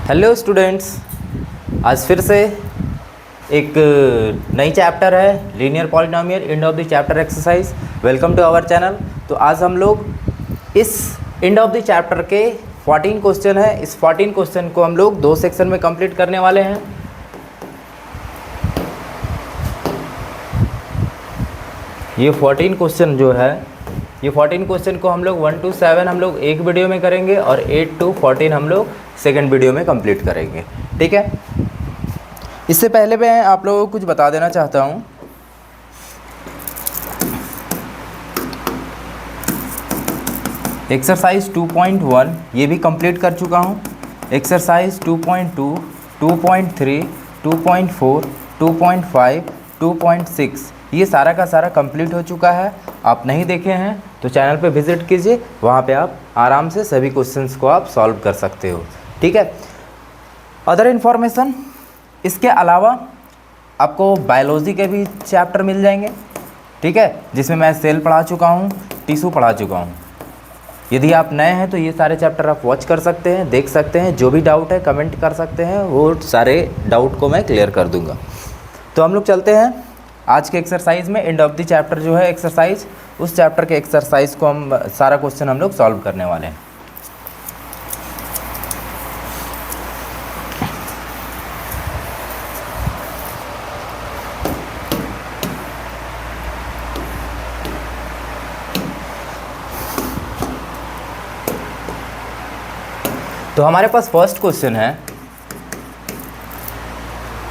Hello students, आज फिर से एक नई चैप्टर है linear polynomial end of the chapter exercise. Welcome to our channel. तो आज हम लोग इस एंड ऑफ द चैप्टर के 14 क्वेश्चन है। इस 14 क्वेश्चन को हम लोग 2 सेक्शन में कंप्लीट करने वाले हैं। ये 14 क्वेश्चन जो है, ये 14 क्वेश्चन को हम लोग 1 to 7 हम लोग एक वीडियो में करेंगे और 8 to 14 हम लोग सेकेंड वीडियो में कंप्लीट करेंगे। ठीक है, इससे पहले मैं आप लोगों को कुछ बता देना चाहता हूँ। एक्सरसाइज 2.1 ये भी कंप्लीट कर चुका हूँ। एक्सरसाइज 2.2, 2.3, 2.4, 2.5, 2.6 ये सारा का सारा कंप्लीट हो चुका है। आप नहीं देखे हैं तो चैनल पे विज़िट कीजिए, वहाँ पे आप आराम से सभी क्वेश्चंस को आप सॉल्व कर सकते हो। ठीक है, अदर इन्फॉर्मेशन इसके अलावा आपको बायोलॉजी के भी चैप्टर मिल जाएंगे। ठीक है, जिसमें मैं सेल पढ़ा चुका हूँ, टिश्यू पढ़ा चुका हूँ। यदि आप नए हैं तो ये सारे चैप्टर आप वॉच कर सकते हैं, देख सकते हैं। जो भी डाउट है कमेंट कर सकते हैं, वो सारे डाउट को मैं क्लियर कर दूँगा। तो हम लोग चलते हैं आज के एक्सरसाइज में। एंड ऑफ द चैप्टर जो है एक्सरसाइज, उस चैप्टर के एक्सरसाइज को हम सारा क्वेश्चन हम लोग सॉल्व करने वाले हैं। तो हमारे पास फर्स्ट क्वेश्चन है,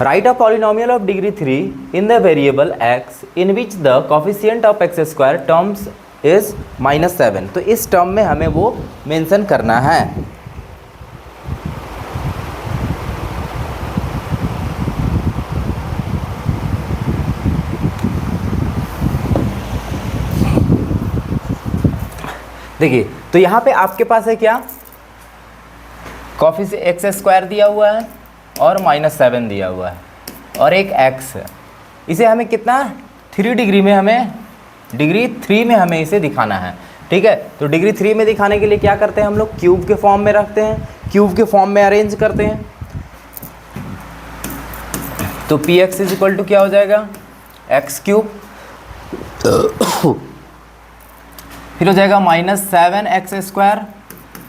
right a polynomial of degree 3 in the variable x in which the coefficient of x square terms is -7। तो इस टर्म में हमें वो मेंशन करना है। देखिए, तो यहाँ पे आपके पास है क्या, कोफिशिएंट x स्क्वायर दिया हुआ है और -7 दिया हुआ है और एक x है। इसे हमें कितना 3 डिग्री में, हमें डिग्री 3 में हमें इसे दिखाना है। ठीक है, तो डिग्री 3 में दिखाने के लिए क्या करते हैं हम लोग, क्यूब के फॉर्म में रखते हैं, क्यूब के फॉर्म में अरेंज करते हैं। तो px इज इक्वल टू क्या हो जाएगा, x³ फिर हो जाएगा -7x²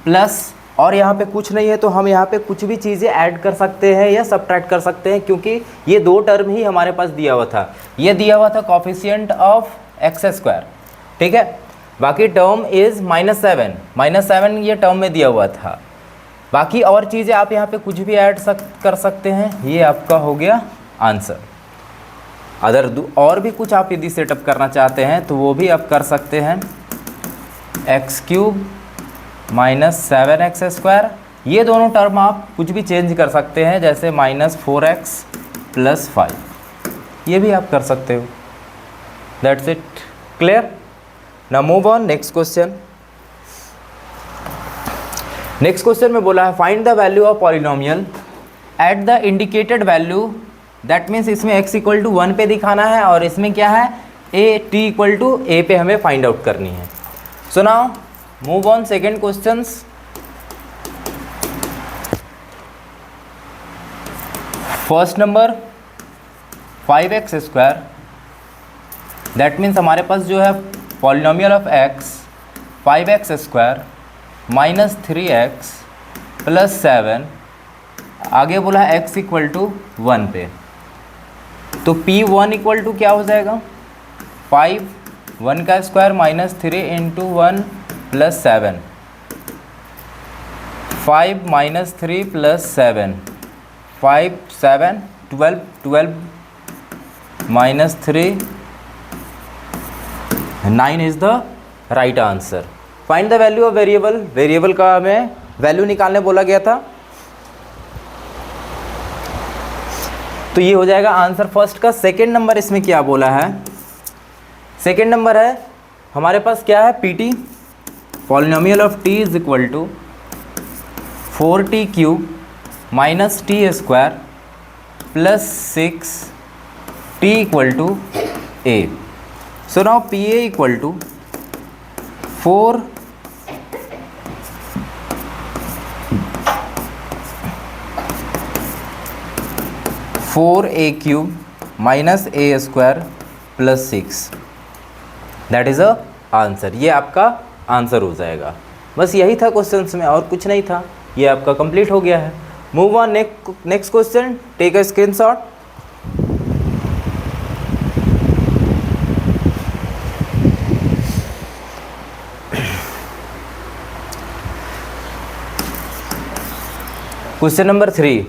प्लस, और यहाँ पे कुछ नहीं है तो हम यहाँ पे कुछ भी चीज़ें ऐड कर सकते हैं या सब्ट्रैक्ट कर सकते हैं, क्योंकि ये 2 टर्म ही हमारे पास दिया हुआ था। ये दिया हुआ था कोफिशिएंट ऑफ x²। ठीक है, बाकी टर्म इज़ -7 ये टर्म में दिया हुआ था। बाकी और चीज़ें आप यहाँ पे कुछ भी ऐड कर सकते हैं। ये आपका हो गया आंसर। अदर और भी कुछ आप यदि सेटअप करना चाहते हैं तो वो भी आप कर सकते हैं। x³ -7x², ये दोनों टर्म आप कुछ भी चेंज कर सकते हैं, जैसे -4x + 5, ये भी आप कर सकते हो। That's it, clear. Now move on next question. Next question में बोला है, find the value of polynomial at the indicated value. That means इसमें x = 1 पे दिखाना है और इसमें क्या है, t = a पे हमें फाइंड आउट करनी है। So now move on second questions. First number 5x², that means हमारे पास जो है polynomial of x 5x² -3x + 7, आगे बोला है x = 1 पे। तो p1 = क्या हो जाएगा, 5 1 का square -3 × 1 + 7, 5 -3 + 7, 5 7 12 12 -3 9 is the right answer. Find the value of variable. Variable का हमें वैल्यू निकालने बोला गया था, तो ये हो जाएगा आंसर फर्स्ट का। सेकेंड नंबर इसमें क्या बोला है, सेकेंड नंबर है हमारे पास क्या है, PT polynomial of t is equal to 4t³ -t² + 6t = a। So now PA = 4 4a³ minus a square plus 6, that is a answer. ये आपका आंसर हो जाएगा। बस यही था क्वेश्चंस में, और कुछ नहीं था। ये आपका कंप्लीट हो गया है। Move on next question, take a screenshot. Question number 3,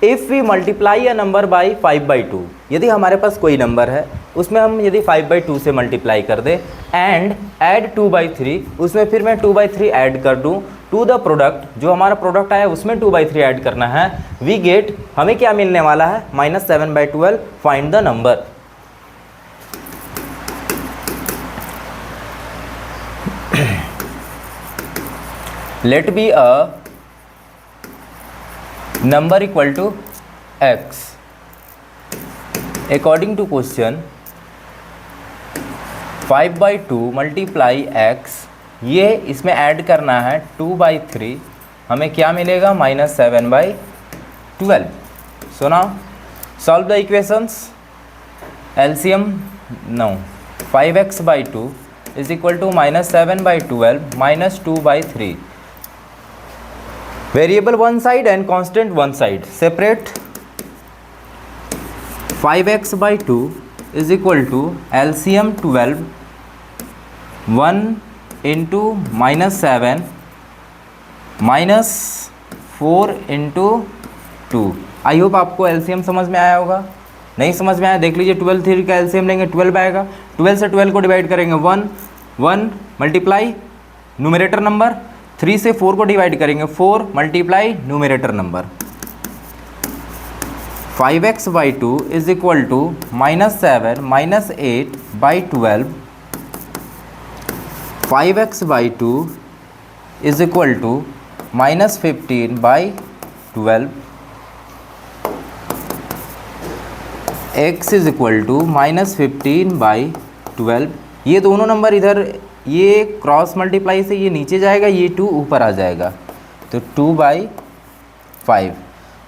if we multiply a number by 5/2, यदि हमारे पास कोई नंबर है उसमें हम यदि 5/2 से मल्टीप्लाई कर दें एंड ऐड 2/3, उसमें फिर मैं 2/3 ऐड कर दूं टू द प्रोडक्ट, जो हमारा प्रोडक्ट आया उसमें 2/3 ऐड करना है, वी गेट, हमें क्या मिलने वाला है, -7/12, find the number. Let be a number equal to x. According to question, 5/2 multiply x, ये इसमें ऐड करना है 2/3, हमें क्या मिलेगा, -7/12। So now solve the equations. LCM no, 5x/2 is equal to -7/12 minus 2/3, variable one side and constant one side, separate. 5x/2 is equal to LCM 12, 1 into -7 minus 4 into 2। I hope आपको LCM समझ में आया होगा। नहीं समझ में आया, देख लीजिए 12 3 का एलसीएम लेंगे 12 आएगा, 12 से 12 को डिवाइड करेंगे 1 1 मल्टीप्लाई न्यूमरेटर नंबर, 3 से 4 को डिवाइड करेंगे 4 multiply numerator number. 5x/2 is equal to -7 minus 8/12, 5x/2 is equal to -15/12, x is equal to -15/12। ये दोनों नंबर इधर, ये क्रॉस मल्टीप्लाई से ये नीचे जाएगा, ये 2 ऊपर आ जाएगा, तो 2/5।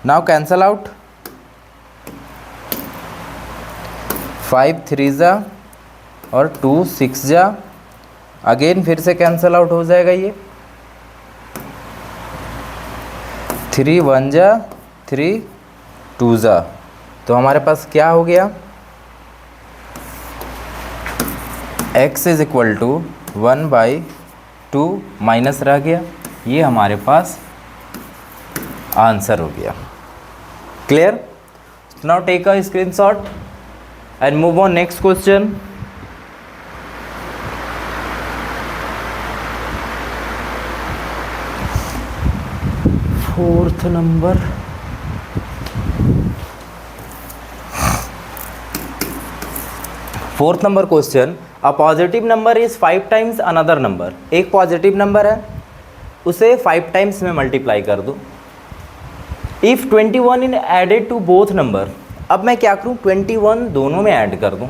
नाउ कैंसल आउट, 5 3 जा और 2 6 जा, अगेन फिर से कैंसल आउट हो जाएगा, ये 3 1 जा 3 2 जा, तो हमारे पास क्या हो गया, x is equal to 1/2 minus रह गया, ये हमारे पास आंसर हो गया। Clear? Now take a screenshot and move on next question. Fourth number, fourth number question, a positive number is 5 times another number. एक पॉजिटिव नंबर है, उसे 5 टाइम्स में मल्टीप्लाई कर दूँ। If 21 in added to both number, अब मैं क्या करूँ, 21 दोनों में ऐड कर दूँ,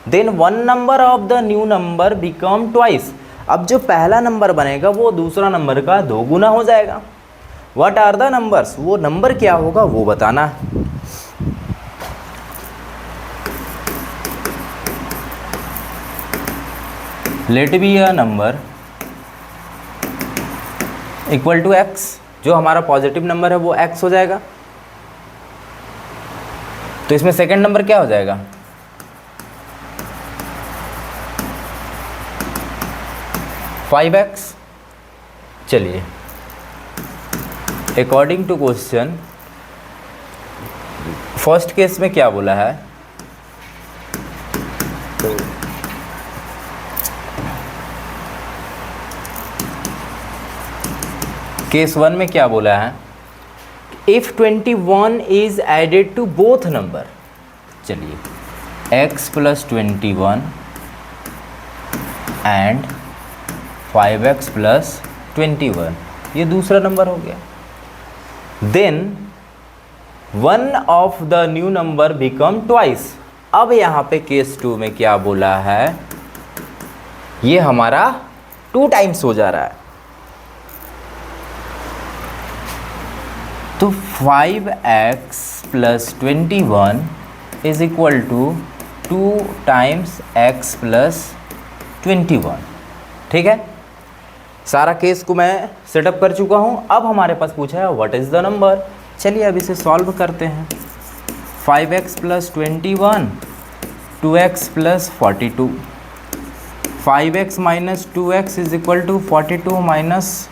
then one number of the new number become twice. अब जो पहला नंबर बनेगा वो दूसरा नंबर का 2 गुना हो जाएगा। व्हाट आर द नंबर्स, वो नंबर क्या होगा वो बताना है। Let be a number equal to x, जो हमारा पॉजिटिव नंबर है वो x हो जाएगा, तो इसमें सेकंड नंबर क्या हो जाएगा, x। चलिए, according to question, first case में क्या बोला है, तो केस 1 में क्या बोला है, if 21 is added to both number. चलिए, x plus 21 and 5x plus 21, ये दूसरा नंबर हो गया। Then one of the new number become twice. अब यहाँ पे केस 2 में क्या बोला है, ये हमारा 2 टाइम्स हो जा रहा है। तो 5x plus 21 is equal to 2 times x plus 21। ठीक है, सारा केस को मैं सेटअप कर चुका हूँ। अब हमारे पास पूछा है व्हाट इज़ द नंबर। चलिए अब इसे सॉल्व करते हैं। 5x plus 21, 2x plus 42, 5x minus 2x is equal to 42 minus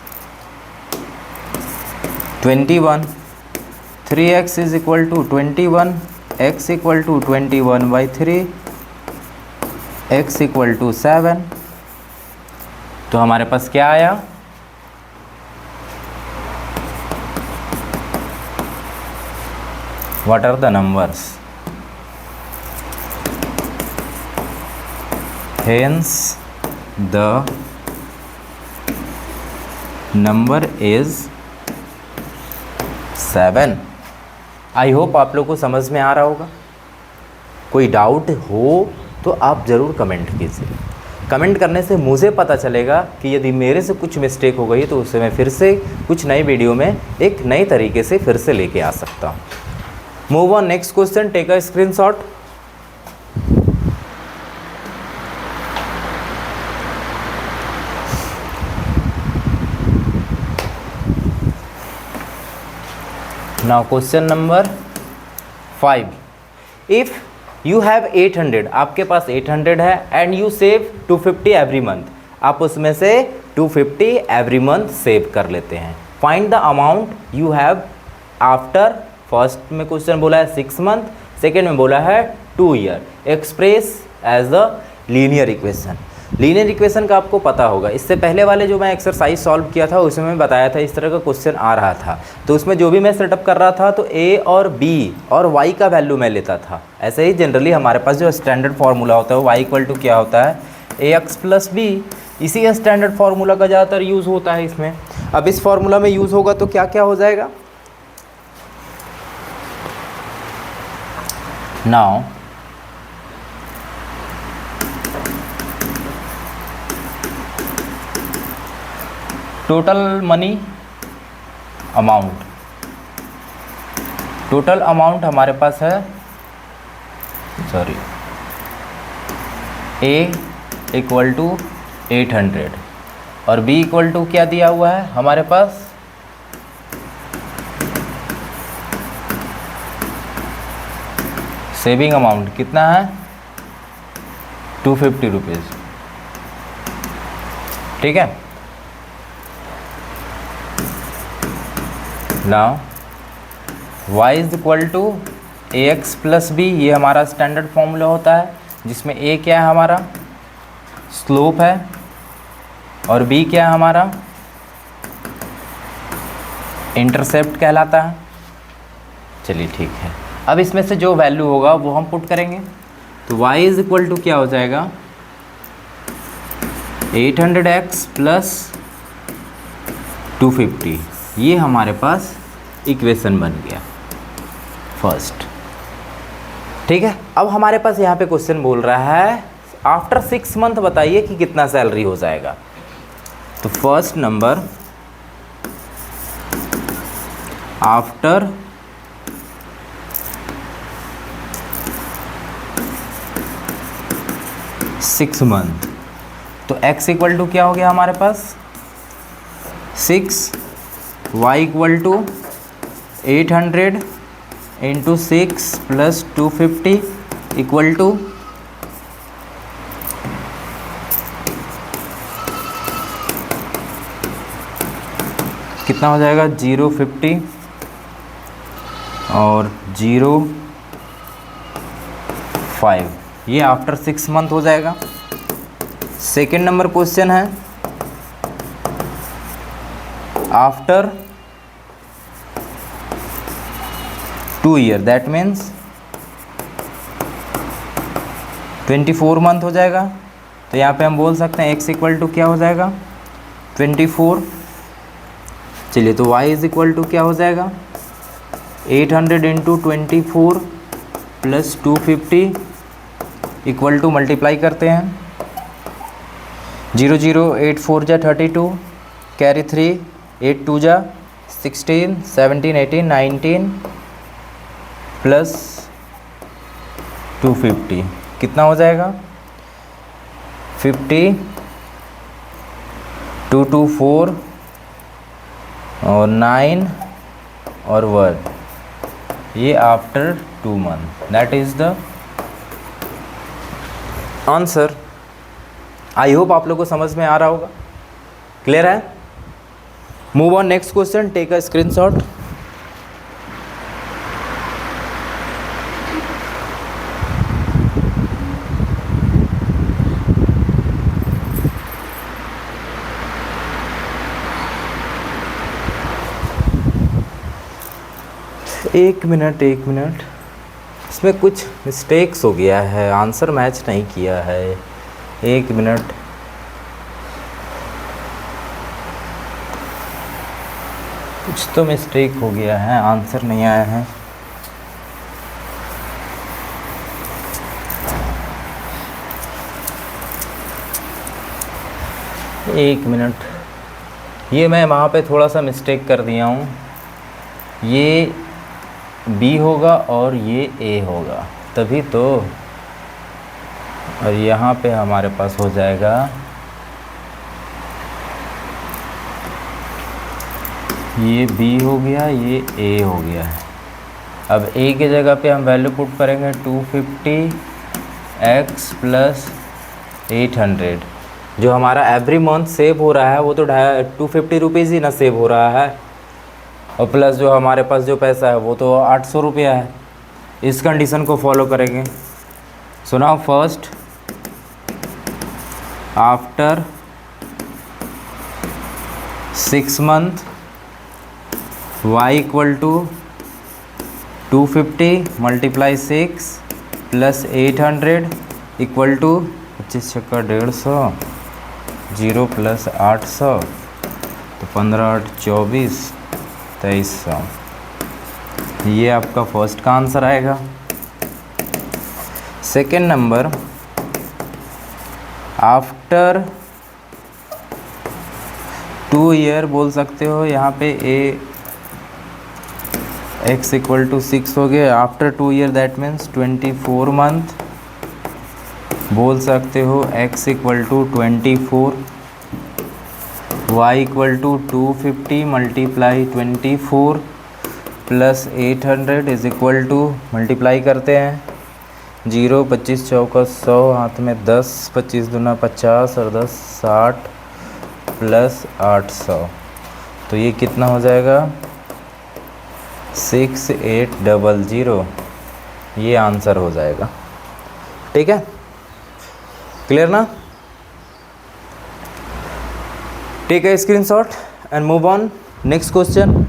21, 3x is equal to 21, x equal to 21/3, x equal to 7। तो हमारे पास क्या आया, what are the numbers, hence the number is 7। I hope आप लोग को समझ में आ रहा होगा। कोई डाउट हो तो आप ज़रूर कमेंट कीजिए। कमेंट करने से मुझे पता चलेगा कि यदि मेरे से कुछ मिस्टेक हो गई तो उसे मैं फिर से कुछ नई वीडियो में एक नए तरीके से फिर से लेके आ सकता हूँ। Move on next question, take a screenshot. Now question number 5, if you have 800, आपके पास 800 है and you save 250 every month, आप उसमें से 250 एवरी मंथ सेव कर लेते हैं। Find the amount you have after, first में क्वेश्चन बोला है 6 मंथ, सेकेंड में बोला है 2 year, express as the linear equation. Linear equation का आपको पता होगा, इससे पहले वाले जो मैं एक्सरसाइज सॉल्व किया था उसमें मैं बताया था इस तरह का क्वेश्चन आ रहा था। तो उसमें जो भी मैं सेटअप कर रहा था तो a और b और y का वैल्यू मैं लेता था। ऐसे ही जनरली हमारे पास जो स्टैंडर्ड फार्मूला होता है y इक्वल टू क्या होता है, ax प्लस b। इसी स्टैंडर्ड फार्मूला का ज़्यादातर यूज़ होता है इसमें। अब इस फार्मूला में यूज़ होगा तो क्या क्या हो जाएगा, now total money amount, total amount हमारे पास है, सॉरी, a इक्वल टू 800 और b इक्वल टू क्या दिया हुआ है हमारे पास, सेविंग अमाउंट कितना है 250 रुपीज़। ठीक है, now y is equal to ax plus b, ये हमारा स्टैंडर्ड फॉर्मूला होता है जिसमें a क्या है हमारा स्लोप है और b क्या है हमारा इंटरसेप्ट कहलाता है। चलिए ठीक है, अब इसमें से जो वैल्यू होगा वो हम पुट करेंगे। तो y इज इक्वल टू क्या हो जाएगा 800x प्लस 250, ये हमारे पास इक्वेशन बन गया फर्स्ट। ठीक है, अब हमारे पास यहाँ पे क्वेश्चन बोल रहा है आफ्टर 6 मंथ बताइए कि कितना सैलरी हो जाएगा। तो फर्स्ट नंबर आफ्टर 6 मंथ, तो x इक्वल टू क्या हो गया हमारे पास 6, y equal to 800 into 6 plus 250 equal to कितना हो जाएगा 050 और 0.5, ये आफ्टर 6 मंथ हो जाएगा। सेकेंड नंबर क्वेश्चन है after 2 year, that means 24 month हो जाएगा। तो यहाँ पे हम बोल सकते हैं x इक्वल टू क्या हो जाएगा 24। चलिए, तो y इज इक्वल टू क्या हो जाएगा 800 into 24 plus 250 equal to multiply करते हैं 0 0 8 4 जा 32, कैरी 3 8 2 जा 16, 17, 18, 19 प्लस 250 कितना हो जाएगा? 50, 2 2 4 और 9 और 1, ये after 2 month, that is the answer. I hope आप लोग को समझ में आ रहा होगा, क्लियर है? Move on next question, take a screenshot. एक मिनट, इसमें कुछ मिस्टेक्स हो गया है, आंसर मैच नहीं किया है। एक मिनट, कुछ तो मिस्टेक हो गया है, आंसर नहीं आया है। एक मिनट, ये मैं वहाँ पे थोड़ा सा मिस्टेक कर दिया हूँ। ये बी होगा और ये ए होगा, तभी तो। और यहाँ पे हमारे पास हो जाएगा ये बी हो गया, ये ए हो गया। अब ए की जगह पे हम वैल्यू पुट करेंगे 250x प्लस 800। जो हमारा एवरी मंथ सेव हो रहा है वो तो 250 रुपीज़ ही ना सेव हो रहा है, और प्लस जो हमारे पास जो पैसा है वो तो 800 रुपया है। इस कंडीशन को फॉलो करेंगे। So now first, after 6 month y equal to 250 multiply 6 plus 800 equal to 25 छक्का 150, 0 प्लस 800 तो 15 8 24 2300। ये आपका फर्स्ट का आंसर आएगा। सेकेंड नंबर, आफ्टर 2 ईयर बोल सकते हो, यहाँ पे ए x इक्वल टू 6 हो गया। After 2 year that means 24 month बोल सकते हो, x equal to 24, y equal to 250 multiply 24 plus 800 is equal to, multiply करते हैं, 0 25 चौका 100, हाथ में 10, 25 दूना 50 और 10 60 प्लस 800, तो ये कितना हो जाएगा? 6800। ये आंसर हो जाएगा। ठीक है, क्लियर ना? Take a screenshot and move on next question.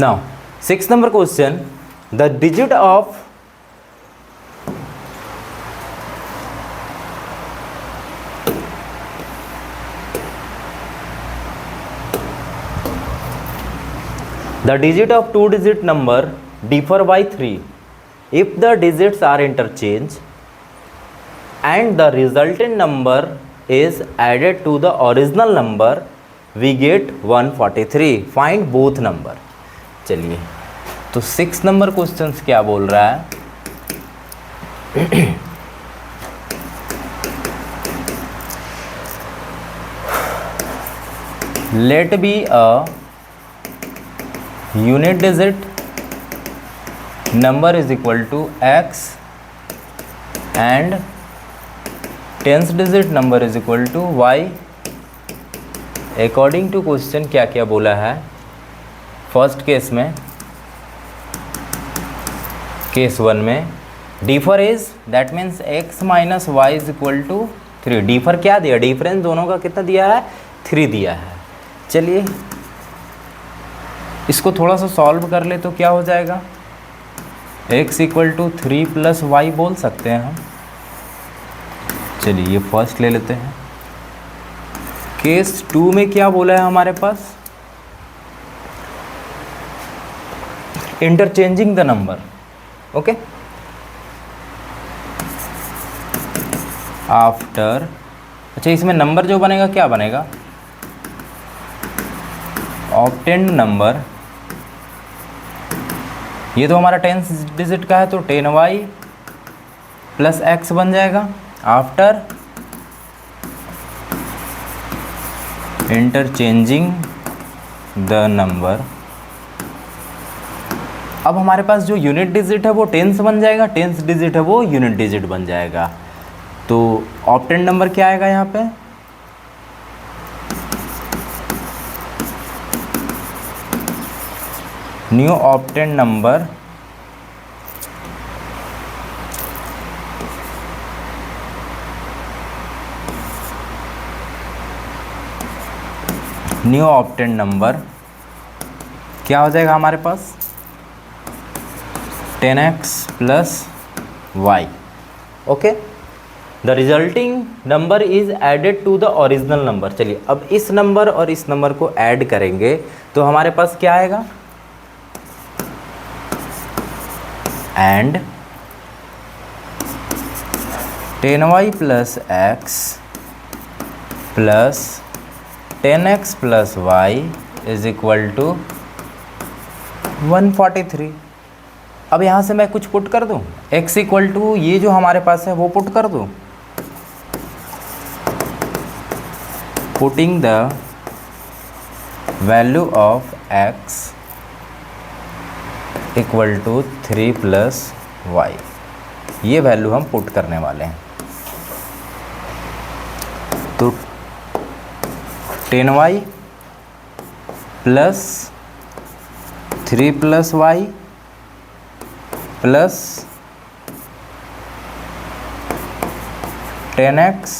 Now, 6th number question, the digit of two-digit number differ by 3 if the digits are interchanged and the resultant number is added to the original number, we get 143. Find both number. चलिए, तो 6 number question क्या बोल रहा है? Let be a unit digit number is equal to x and tens digit number is equal to y। According to question क्या क्या बोला है? फर्स्ट केस में, केस 1 में differ is that means x minus y is equal to 3। Differ क्या दिया? Difference दोनों का कितना दिया है? 3 दिया है। चलिए इसको थोड़ा सा सॉल्व कर ले तो क्या हो जाएगा? x equal to 3 plus y बोल सकते हैं हम। चलिए ये फर्स्ट ले लेते हैं। केस 2 में क्या बोला है हमारे पास, interchanging the number. Okay, after, अच्छा इसमें नंबर जो बनेगा क्या बनेगा, ऑब्टेन्ड नंबर, ये तो हमारा 10 डिजिट का है तो 10y प्लस x बन जाएगा आफ्टर इंटरचेंजिंग द नंबर। अब हमारे पास जो यूनिट डिजिट है वो टेंस बन जाएगा, टेंस डिजिट है वो यूनिट डिजिट बन जाएगा। तो ऑब्टेन्ड नंबर क्या आएगा यहाँ पे, new obtained number new obtained number क्या हो जाएगा हमारे पास, 10x plus y। Okay, the resulting number is added to the original number. चलिए अब इस नंबर और इस नंबर को ऐड करेंगे तो हमारे पास क्या आएगा, and 10y plus x plus 10x plus y is equal to 143। अब यहाँ से मैं कुछ पुट कर दूँ, x इक्वल टू ये जो हमारे पास है वो पुट कर दूँ, putting the value of x equal to 3 plus y, ये वैल्यू हम पुट करने वाले हैं। तो 10y plus 3 plus y plus 10x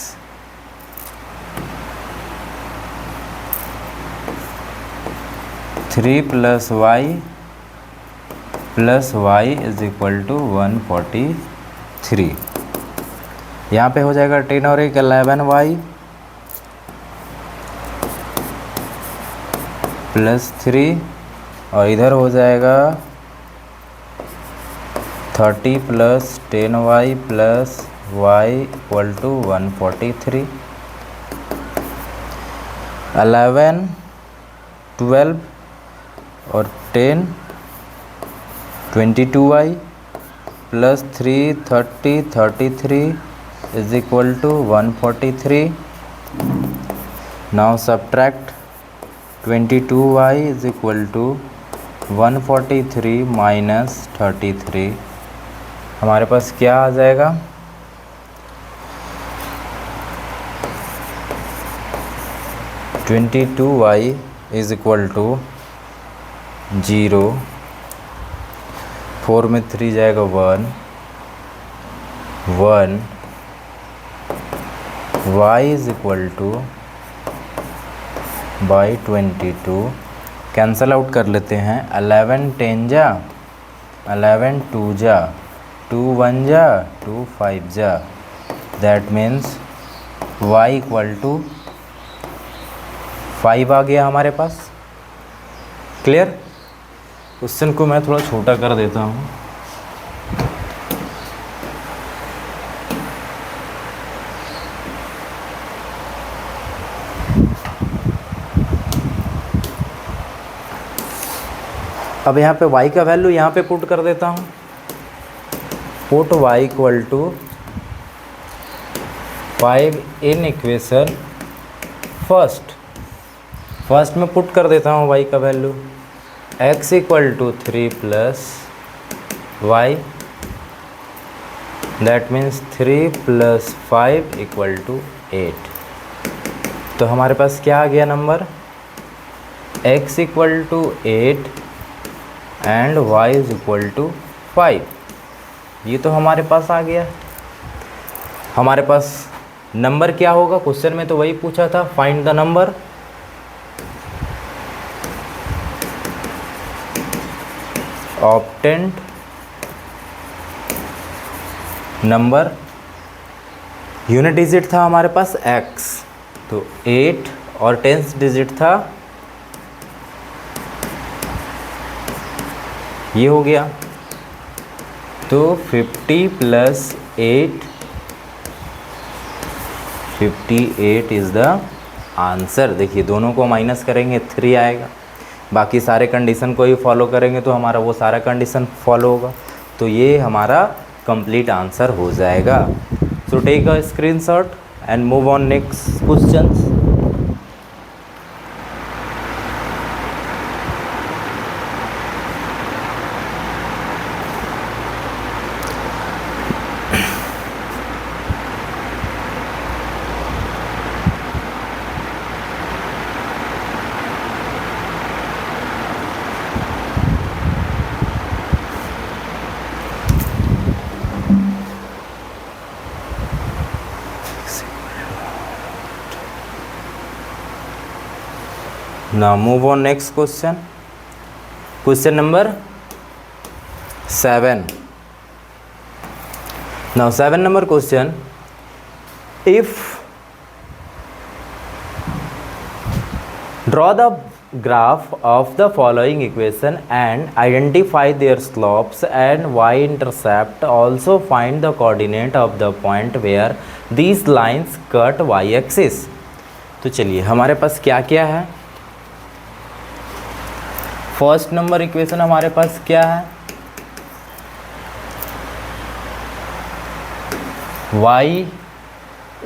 three plus y plus y is equal to 143। यहाँ पे हो जाएगा 10 और 1 11y प्लस 3 और इधर हो जाएगा 30 plus 10y plus y equal to 143। 11 12 और 10 22y प्लस 3 30 33 is equal to 143। Now subtract 22y is equal to 143 minus 33। हमारे पास क्या आ जाएगा, twenty two y is equal to 0, 4 में 3 जाएगा 1, 1 y is equal to by 22। Cancel out कर लेते हैं, 11 10 जा 11 2 जा 2 1 जा 2 5 जा, that means y equal to 5 आ गया हमारे पास। क्लियर? क्वेश्चन को मैं थोड़ा छोटा कर देता हूँ। अब यहाँ पे y का वैल्यू यहाँ पे पुट कर देता हूँ, put y equal to 5 in equation first में पुट कर देता हूँ y का value, x equal to 3 plus y, that means 3 plus 5 equal to 8। तो हमारे पास क्या आ गया number, x equal to 8 and y is equal to 5। ये तो हमारे पास आ गया। हमारे पास नंबर क्या होगा, क्वेश्चन में तो वही पूछा था, find the number. Obtained number unit digit था हमारे पास x, तो 8 और टेंथ डिजिट था ये हो गया, तो 50 प्लस 8, 58 इज़ द आंसर। देखिए दोनों को माइनस करेंगे 3 आएगा, बाकी सारे कंडीशन को ही फॉलो करेंगे तो हमारा वो सारा कंडीशन फॉलो होगा, तो ये हमारा कंप्लीट आंसर हो जाएगा। So take a screenshot and move on next questions. Now move on next question. Question number 7. Now 7 number question. If draw the graph of the following equation and identify their slopes and y-intercept. Also find the coordinate of the point where these lines cut y-axis. तो चलिए हमारे पास क्या क्या है। First number equation हमारे पास क्या है, y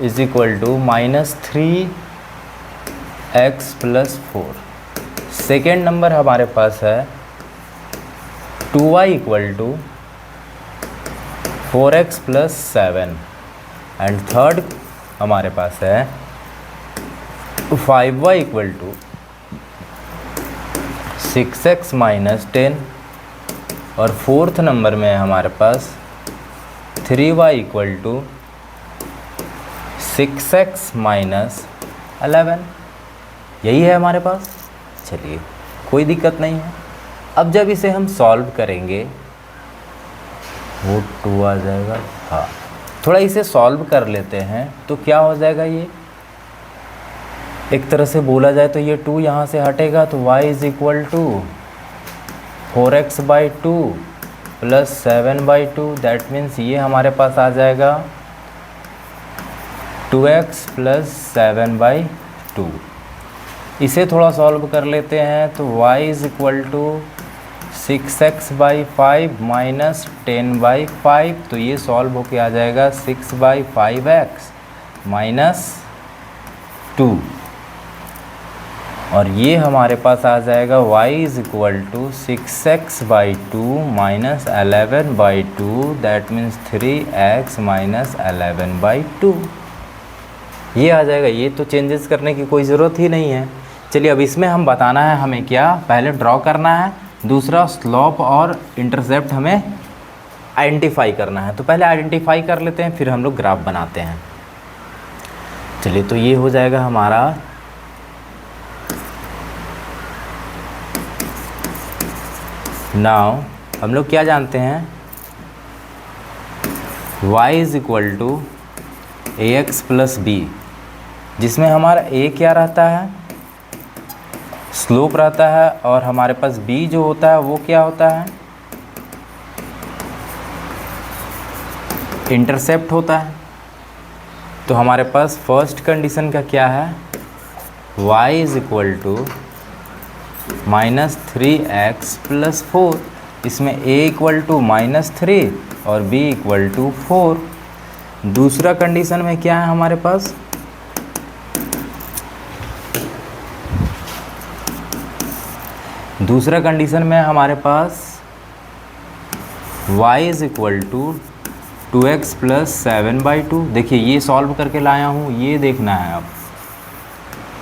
is equal to -3x + 4। Second number हमारे पास है 2y = 4x + 7 एंड थर्ड हमारे पास है 5y = 6x - 10 और फोर्थ नंबर में हमारे पास 3y = 6x - 11। यही है हमारे पास। चलिए कोई दिक्कत नहीं है। अब जब इसे हम सॉल्व करेंगे वो 2 आ जाएगा। हाँ थोड़ा इसे सॉल्व कर लेते हैं तो क्या हो जाएगा, ये एक तरह से बोला जाए तो ये 2 यहाँ से हटेगा तो y = 4x/2 + 7/2। दैट मीन्स ये हमारे पास आ जाएगा 2x + 7/2। इसे थोड़ा सॉल्व कर लेते हैं तो y = 6x/5 - 10/5। तो ये सॉल्व होके आ जाएगा 6/5x - 2 और ये हमारे पास आ जाएगा y = 6x/2 - 11/2। That means 3x - 11/2। ये आ जाएगा। ये तो चेंजेस करने की कोई ज़रूरत ही नहीं है। चलिए अब इसमें हम बताना है हमें क्या, पहले ड्रॉ करना है, दूसरा स्लोप और इंटरसेप्ट हमें आइडेंटिफाई करना है। तो पहले आइडेंटिफाई कर लेते हैं फिर हम लोग ग्राफ बनाते हैं। चलिए तो ये हो जाएगा हमारा नाउ हम लोग क्या जानते हैं, y = ax + b, जिसमें हमारा a क्या रहता है, स्लोप रहता है, और हमारे पास b जो होता है वो क्या होता है, इंटरसेप्ट होता है। तो हमारे पास फर्स्ट कंडीशन का क्या है, y = -3x + 4। इसमें a = -3 और b = 4। दूसरा कंडीशन में क्या है हमारे पास, दूसरा कंडीशन में हमारे पास y = 2x + 7/2। देखिए ये सॉल्व करके लाया हूँ, ये देखना है अब,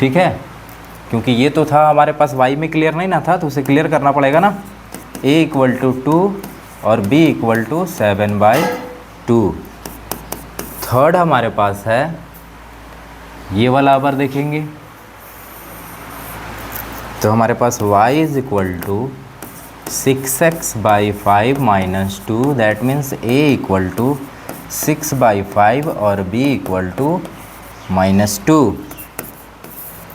ठीक है, क्योंकि ये तो था हमारे पास y में क्लियर नहीं ना था, तो उसे क्लियर करना पड़ेगा ना। a = 2 और b = 7/2। थर्ड हमारे पास है ये वाला, अबर देखेंगे तो हमारे पास y = 6x/5 - 2। That means a = 6/5 और b equal to -2।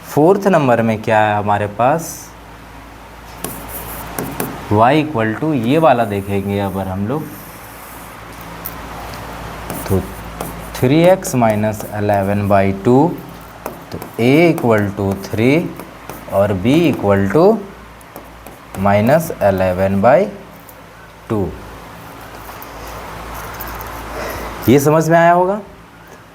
Fourth number में क्या है हमारे पास, y इक्वल टू ये वाला देखेंगे अगर हम लोग तो 3x माइनस 11/2, तो a इक्वल टू 3 और b इक्वल टू -11/2। ये समझ में आया होगा।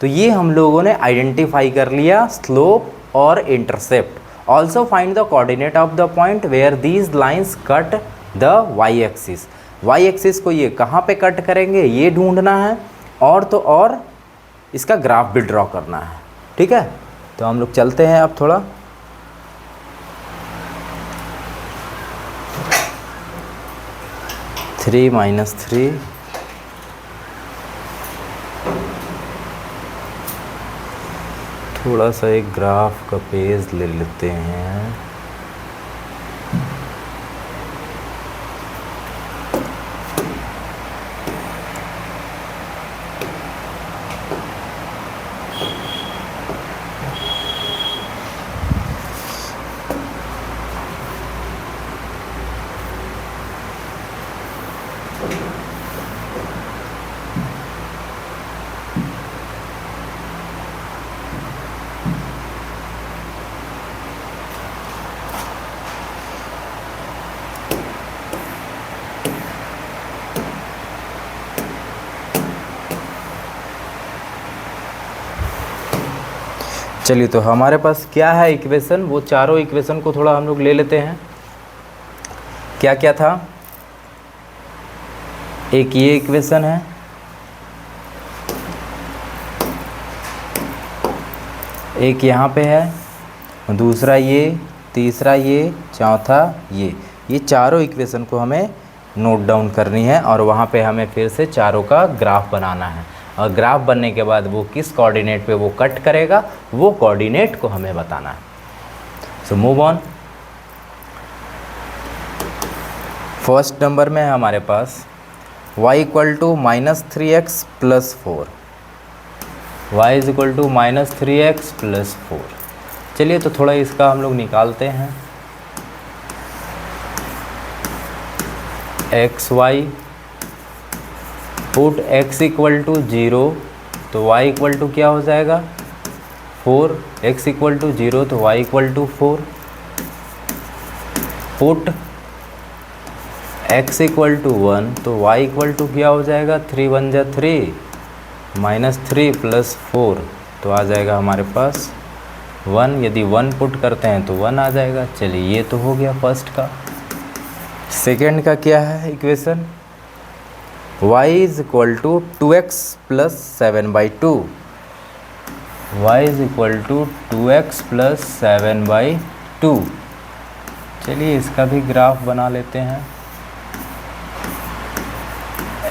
तो ये हम लोगों ने आइडेंटिफाई कर लिया स्लोप और intercept. Also find the coordinate of the point where these lines cut the y axis. Y axis को ये कहाँ पे कट करेंगे ये ढूंढना है, और तो और इसका ग्राफ भी ड्रॉ करना है। ठीक है, तो हम लोग चलते हैं अब थोड़ा। थ्री माइनस 3 थोड़ा सा एक ग्राफ का पेज ले लेते हैं। चलिए, तो हमारे पास क्या है इक्वेशन, वो चारों इक्वेशन को थोड़ा हम लोग ले लेते हैं। क्या क्या था, एक ये इक्वेशन है, एक यहाँ पे है, दूसरा ये, तीसरा ये, चौथा ये चारों इक्वेशन को हमें नोट डाउन करनी है और वहाँ पे हमें फिर से चारों का ग्राफ बनाना है। और ग्राफ बनने के बाद वो किस कोऑर्डिनेट पे वो कट करेगा वो कोऑर्डिनेट को हमें बताना है। So move on. First number में है हमारे पास y equal to -3x + 4, y is equal to -3x + 4। चलिए, तो थोड़ा इसका हम लोग निकालते हैं। X y, put x equal to 0 तो y इक्वल टू क्या हो जाएगा 4, x इक्वल टू 0 तो y equal to 4। Put x equal to 1 तो y इक्वल टू क्या हो जाएगा 3 × 1 = 3, -3 + 4 तो आ जाएगा हमारे पास 1। यदि 1 पुट करते हैं तो 1 आ जाएगा। चलिए, ये तो हो गया फर्स्ट का। सेकेंड का क्या है equation, y is equal to 2x + 7/2, y is equal to 2x + 7/2। चलिए, इसका भी ग्राफ बना लेते हैं।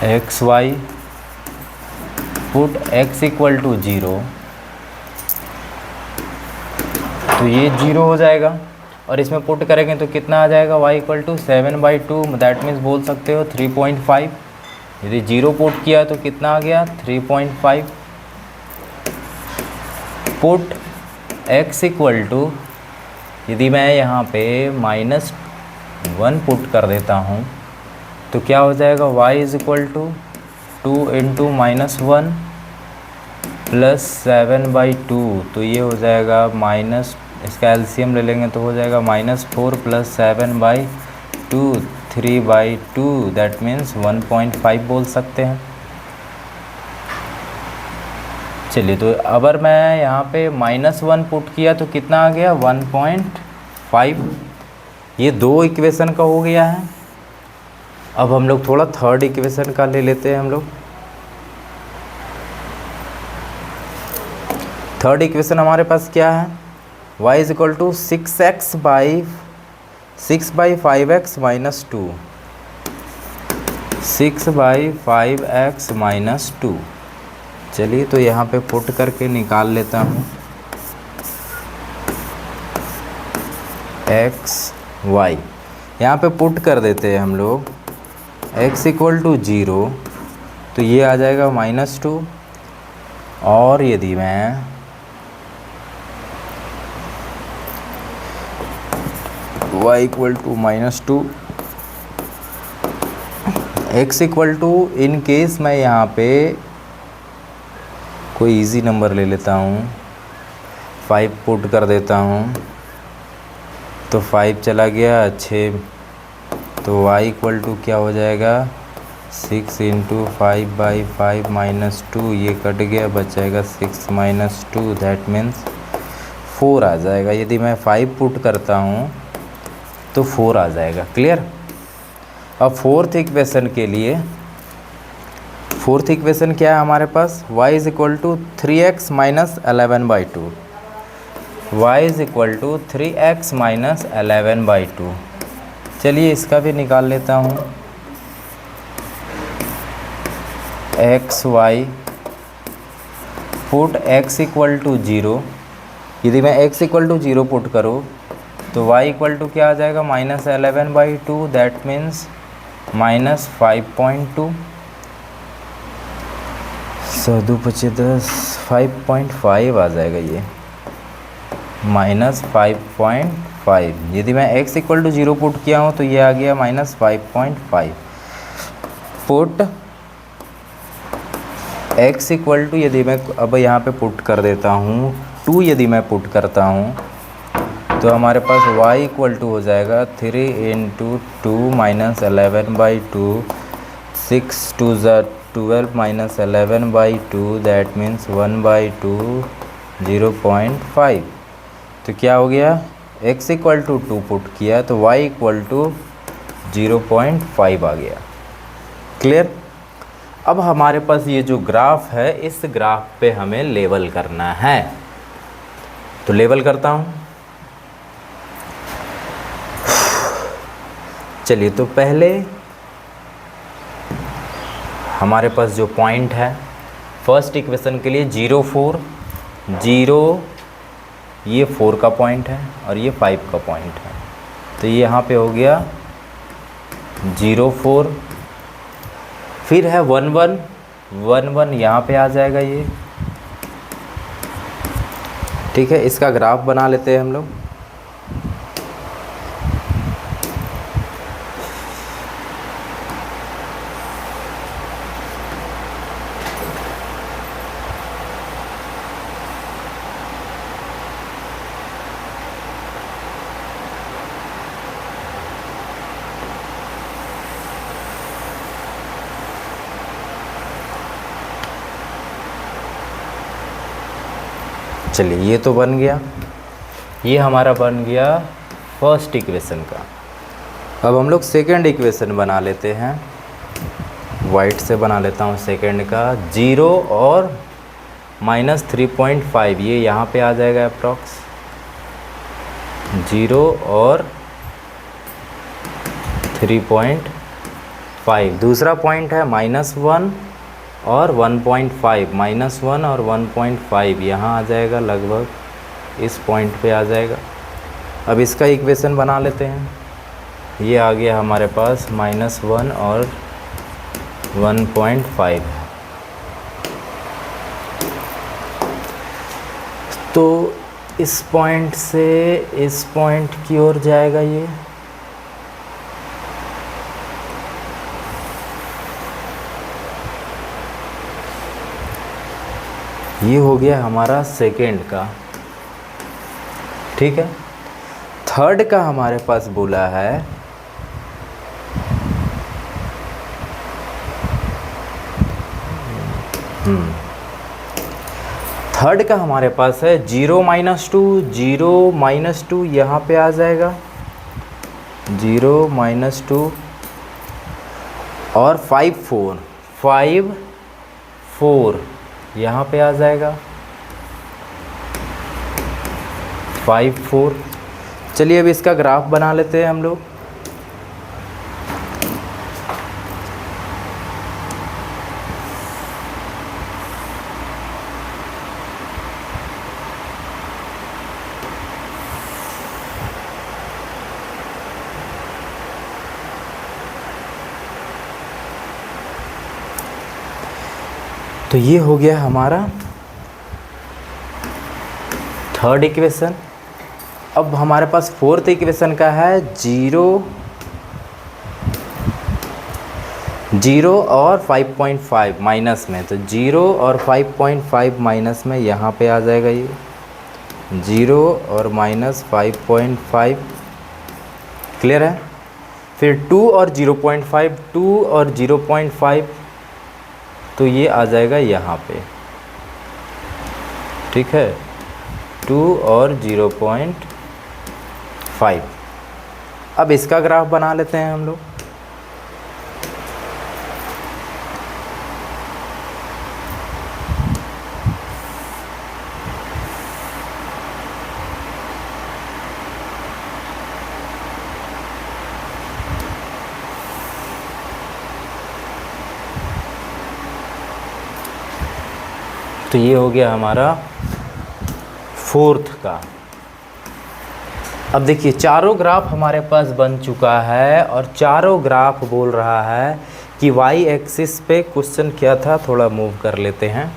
X y, put x equal to 0 तो ये 0 हो जाएगा, और इसमें पुट करेंगे तो कितना आ जाएगा y equal to 7/2, that means बोल सकते हो 3.5। यदि 0 पुट किया तो कितना आ गया 3.5। पुट x इक्वल टू, यदि मैं यहाँ पे -1 पुट कर देता हूँ तो क्या हो जाएगा y इज इक्वल टू 2 × -1 + 7/2 तो ये हो जाएगा माइनस, इसका एलसीएम ले लेंगे तो हो जाएगा -4 + 7/2 3/2, दैट मीन्स 1.5 बोल सकते हैं। चलिए, तो अगर मैं यहाँ पे -1 पुट किया तो कितना आ गया 1.5। ये दो इक्वेशन का हो गया है। अब हम लोग थोड़ा थर्ड इक्वेशन का ले लेते हैं हम लोग। थर्ड इक्वेशन हमारे पास क्या है, y is equal to 6/5x - 2, 6/5x - 2। चलिए, तो यहाँ पे पुट करके निकाल लेता हूँ x y। यहाँ पे पुट कर देते हैं हम लोग x इक्वल टू 0 तो ये आ जाएगा -2। और यदि मैं y equal to -2, x equal to, in case मैं यहाँ पे कोई इजी नंबर ले लेता हूँ, 5 पुट कर देता हूँ, तो 5 चला गया 6, तो y इक्वल टू क्या हो जाएगा 6 इंटू 5/5 -2, ये कट गया, बचाएगा 6 - 2, दैट मीन्स 4 आ जाएगा। यदि मैं 5 पुट करता हूँ तो 4 आ जाएगा। क्लियर। अब फोर्थ इक्वेशन के लिए, फोर्थ इक्वेशन क्या है हमारे पास, y is equal to 3x minus 11/2, y is equal to 3x minus 11/2। चलिए इसका भी निकाल लेता हूँ। X y, put x equal to 0, यदि मैं x इक्वल टू 0 पुट करूँ तो y इक्वल टू क्या आ जाएगा -11/2, दैट मीन्स -5.2, 100 5.5 आ जाएगा, ये -5.5। यदि मैं x इक्वल टू 0 पुट किया हूँ तो ये आ गया -5.5। पुट x इक्वल टू, यदि मैं अब यहाँ पे पुट कर देता हूँ 2, यदि मैं पुट करता हूँ तो हमारे पास y इक्वल टू हो जाएगा 3 into 2 minus 11/2, 6 2 12 minus 11/2, that means 1/2, 0.5। तो क्या हो गया, x इक्वल टू 2 पुट किया तो y इक्वल टू 0.5 आ गया। क्लियर। अब हमारे पास ये जो ग्राफ है, इस ग्राफ पे हमें लेवल करना है, तो लेवल करता हूँ। चलिए, तो पहले हमारे पास जो पॉइंट है फर्स्ट इक्वेशन के लिए 0 4 0, ये 4 का पॉइंट है और ये 5 का पॉइंट है, तो ये यहाँ पे हो गया 0 4। फिर है 1 1 1 1, यहाँ पे आ जाएगा ये। ठीक है, इसका ग्राफ बना लेते हैं हम लोग। चलिए, ये तो बन गया, ये हमारा बन गया फर्स्ट इक्वेशन का। अब हम लोग सेकंड इक्वेशन बना लेते हैं, वाइट से बना लेता हूँ सेकंड का। 0 और -3.5, ये यहाँ पे आ जाएगा अप्रॉक्स। 0 और 3.5। दूसरा पॉइंट है -1 और 1.5, -1 और 1.5 यहाँ आ जाएगा, लगभग इस पॉइंट पे आ जाएगा। अब इसका इक्वेशन बना लेते हैं। ये आ गया हमारे पास -1 और 1.5। तो इस पॉइंट से इस पॉइंट की ओर जाएगा ये हो गया हमारा सेकेंड का। ठीक है, थर्ड का हमारे पास बोला है थर्ड का हमारे पास है 0 -2, 0 -2 यहाँ पे आ जाएगा, 0 -2 और 5 4 यहाँ पे आ जाएगा, 5 4। चलिए अब इसका ग्राफ बना लेते हैं हम लोग। तो ये हो गया हमारा थर्ड इक्वेशन। अब हमारे पास फोर्थ इक्वेशन का है 0 और 5.5 माइनस में, तो 0 और 5.5 माइनस में यहाँ पे आ जाएगा ये 0 और माइनस 5.5, क्लियर है। फिर 2 और 0.5, 2 और 0.5, तो ये आ जाएगा यहाँ पे, ठीक है, 2 और 0.5। अब इसका ग्राफ बना लेते हैं हम लोग। तो ये हो गया हमारा फोर्थ का। अब देखिए चारों ग्राफ हमारे पास बन चुका है और चारों ग्राफ बोल रहा है कि वाई एक्सिस पे क्वेश्चन क्या था, थोड़ा मूव कर लेते हैं।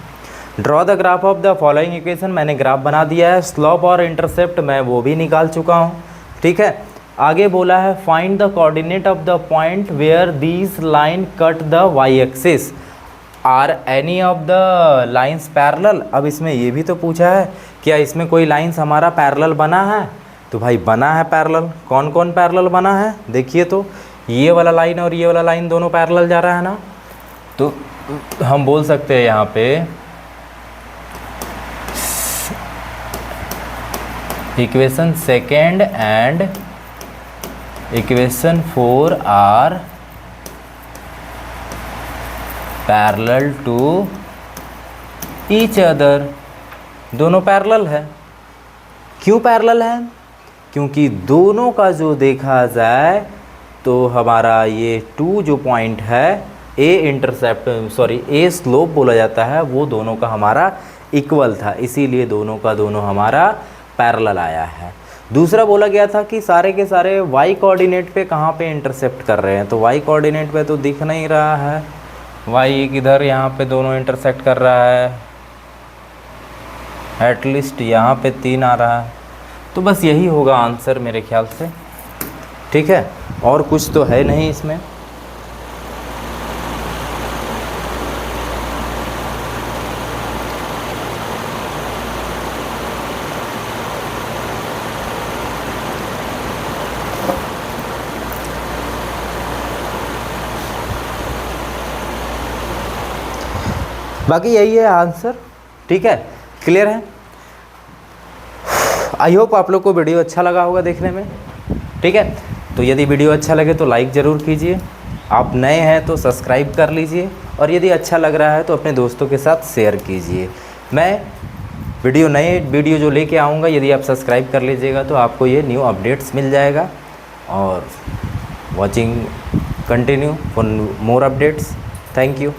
Draw the graph of the following equation, मैंने ग्राफ बना दिया है। स्लोप और इंटरसेप्ट मैं वो भी निकाल चुका हूँ, ठीक है। आगे बोला है find the coordinate of the point where these line cut the y axis, are any of the lines parallel. अब इसमें ये भी तो पूछा है क्या इसमें कोई लाइन्स हमारा पैरेलल बना है, तो भाई बना है पैरेलल। कौन कौन पैरेलल बना है देखिए, तो ये वाला लाइन और ये वाला लाइन दोनों पैरेलल जा रहा है ना, तो हम बोल सकते हैं यहाँ पे equation second and equation 4 are parallel to each other. दोनों पैरेलल है। क्यों पैरेलल है? क्योंकि दोनों का जो देखा जाए तो हमारा ये 2 जो पॉइंट है ए इंटरसेप्ट ए स्लोप बोला जाता है, वो दोनों का हमारा इक्वल था, इसीलिए दोनों का दोनों हमारा पैरेलल आया है। दूसरा बोला गया था कि सारे के सारे वाई कोऑर्डिनेट पे कहाँ पे इंटरसेप्ट कर रहे हैं, तो वाई कोऑर्डिनेट पे तो दिख नहीं रहा है, वाई किधर यहाँ पे दोनों इंटरसेक्ट कर रहा है, एटलीस्ट यहाँ पे 3 आ रहा है। तो बस यही होगा आंसर मेरे ख्याल से, ठीक है, और कुछ तो है नहीं इसमें। बाकी यही है आंसर, ठीक है, क्लियर है। आई होप आप लोग को वीडियो अच्छा लगा होगा देखने में, ठीक है। तो यदि वीडियो अच्छा लगे तो लाइक ज़रूर कीजिए, आप नए हैं तो सब्सक्राइब कर लीजिए, और यदि अच्छा लग रहा है तो अपने दोस्तों के साथ शेयर कीजिए। मैं नए वीडियो जो लेके आऊँगा, यदि आप सब्सक्राइब कर लीजिएगा तो आपको ये न्यू अपडेट्स मिल जाएगा। और watching continue for more updates. Thank you.